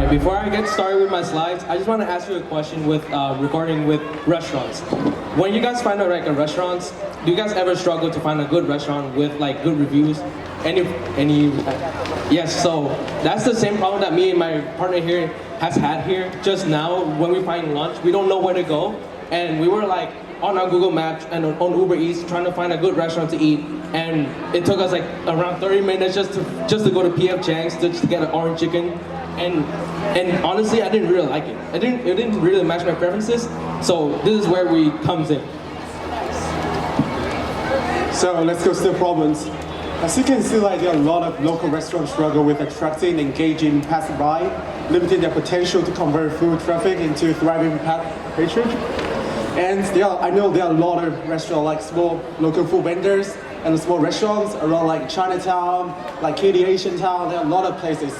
right, before I get started with my slides, I just want to ask you a question with regarding with restaurants. When you guys find a restaurants, do you guys ever struggle to find a good restaurant with like good reviews? Any? Yes. So that's the same problem that me and my partner here has had here. Just now, when we find lunch, we don't know where to go, and we were like on our Google Maps and on Uber Eats trying to find a good restaurant to eat, and it took us like around 30 minutes just to go to PF Chang's to get an orange chicken. And honestly, I didn't really like it. It didn't really match my preferences. So this is where we comes in. So let's go to the problems. As you can see, like there are a lot of local restaurants struggle with attracting, engaging passerby, limiting their potential to convert food traffic into thriving patronage. And I know there are a lot of restaurants like small local food vendors and small restaurants around like Chinatown, like KD Asian Town. There are a lot of places.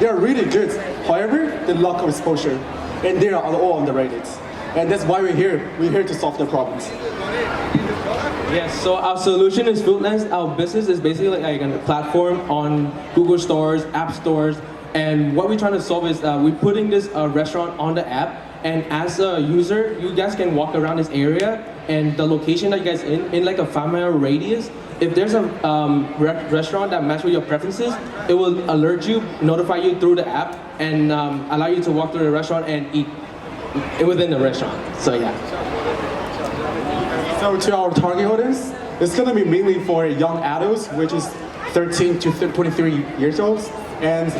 They are really good. However, the lack of exposure, and they are all underrated. And that's why we're here. We're here to solve the problems. Yes, so our solution is Foodlens. Our business is basically like a platform on Google stores, app stores, and what we're trying to solve is we're putting this restaurant on the app, and as a user, you guys can walk around this area, and the location that you guys in like a 5-mile radius, if there's a restaurant that matches with your preferences, it will alert you, notify you through the app, and allow you to walk through the restaurant and eat within the restaurant. So yeah. So to our target audience, it's gonna be mainly for young adults, which is 13 to 23 years old, and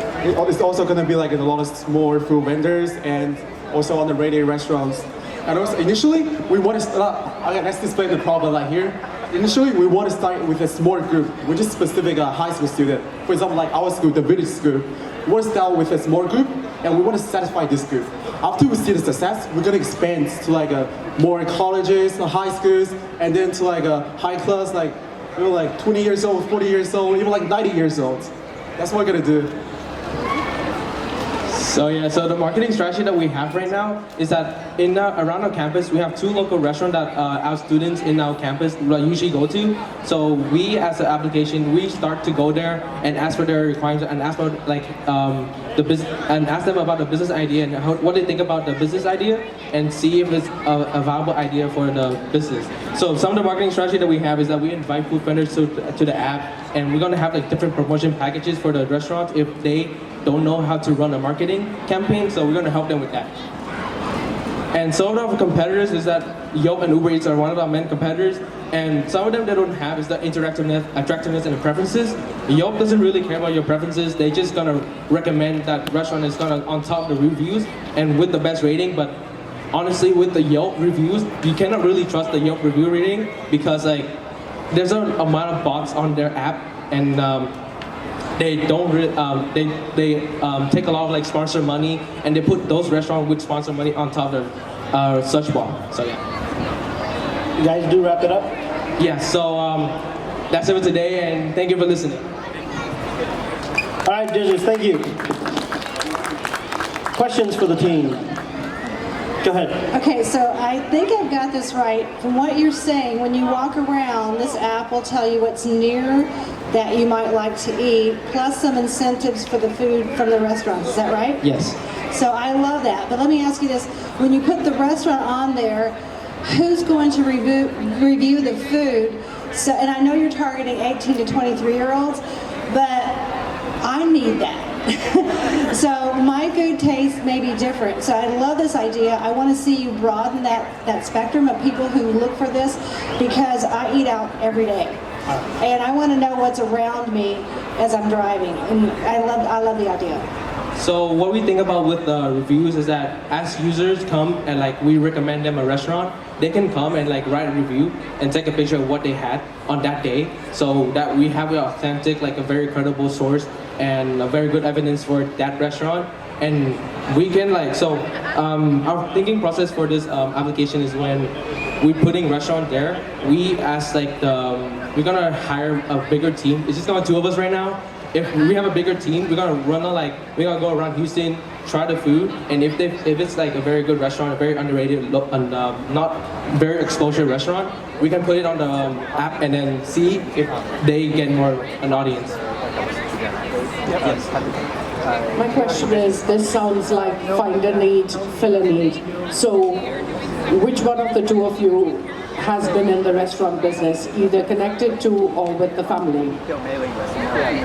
it's also gonna be like in a lot of small food vendors and also on the radio restaurants. And also initially, we want to start. Okay, let's display the problem like here. Initially, we want to start with a small group, which is specific high school student. For example, like our school, the village school. We want to start with a small group, and we want to satisfy this group. After we see the success, we're going to expand to like more colleges, high schools, and then to like a high class, like like 20 years old, 40 years old, even like 90 years old. That's what we're going to do. So yeah, so the marketing strategy that we have right now is that around our campus, we have 2 local restaurants that our students in our campus usually go to. So we, as an application, we start to go there and ask for their requirements and ask for like the business and ask them about the business idea and what they think about the business idea and see if it's a viable idea for the business. So some of the marketing strategy that we have is that we invite food vendors to the app, and we're gonna have like different promotion packages for the restaurants if they don't know how to run a marketing campaign, so we're going to help them with that. And some of our competitors is that Yelp and Uber Eats are one of our main competitors, and some of them they don't have is the interactiveness, attractiveness, and the preferences. Yelp doesn't really care about your preferences. They just gonna recommend that restaurant is gonna on top of the reviews and with the best rating. But honestly, with the Yelp reviews, you cannot really trust the Yelp review rating because like there's an amount of bots on their app, and they don't really, they take a lot of like sponsor money, and they put those restaurants with sponsor money on top of their search bar. So yeah. You guys do wrap it up? Yeah. So that's it for today, and thank you for listening. All right, judges, thank you. Questions for the team? Go ahead. Okay, so I think I've got this right. From what you're saying, when you walk around, this app will tell you what's near that you might like to eat, plus some incentives for the food from the restaurants. Is that right? Yes. So I love that. But let me ask you this. When you put the restaurant on there, who's going to review the food? So, and I know you're targeting 18 to 23-year-olds, but I need that. So my food taste may be different. So I love this idea. I want to see you broaden that spectrum of people who look for this, because I eat out every day. And I want to know what's around me as I'm driving. And I love the idea. So what we think about with the reviews is that as users come and like we recommend them a restaurant, they can come and like write a review and take a picture of what they had on that day, so that we have an authentic, like a very credible source and a very good evidence for that restaurant. And we can like, so our thinking process for this application is when we're putting restaurant there, we ask like we're gonna hire a bigger team. It's just gonna be 2 of us right now. If we have a bigger team, we're gonna we're gonna go around Houston, try the food, and if it's like a very good restaurant, a very underrated, not very exposure restaurant, we can put it on the app and then see if they get more an audience. Yes. My question is, this sounds like find a need, fill a need. So which one of the two of you has been in the restaurant business, either connected to or with the family?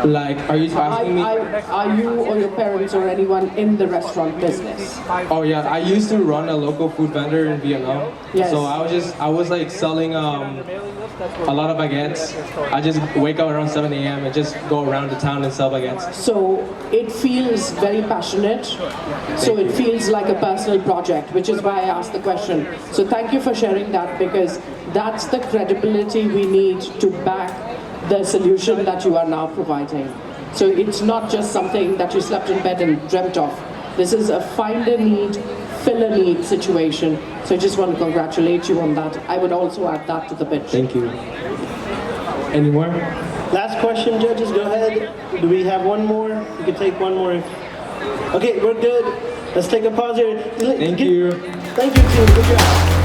Like, are you asking me? Are you or your parents or anyone in the restaurant business? Oh yeah, I used to run a local food vendor in Vietnam. Yes. So I was like selling a lot of baguettes. I just wake up around 7 a.m. and just go around the town and sell baguettes. So it feels very passionate. So it feels like a personal project, which is why I asked the question. So thank you for sharing that, because that's the credibility we need to back the solution that you are now providing. So it's not just something that you slept in bed and dreamt of. This is a find a need, fill a need situation. So I just want to congratulate you on that. I would also add that to the pitch. Thank you. Any more? Last question, judges, go ahead. Do we have one more? You can take one more. Okay, we're good. Let's take a pause here. Thank you. Thank you, team. Good job.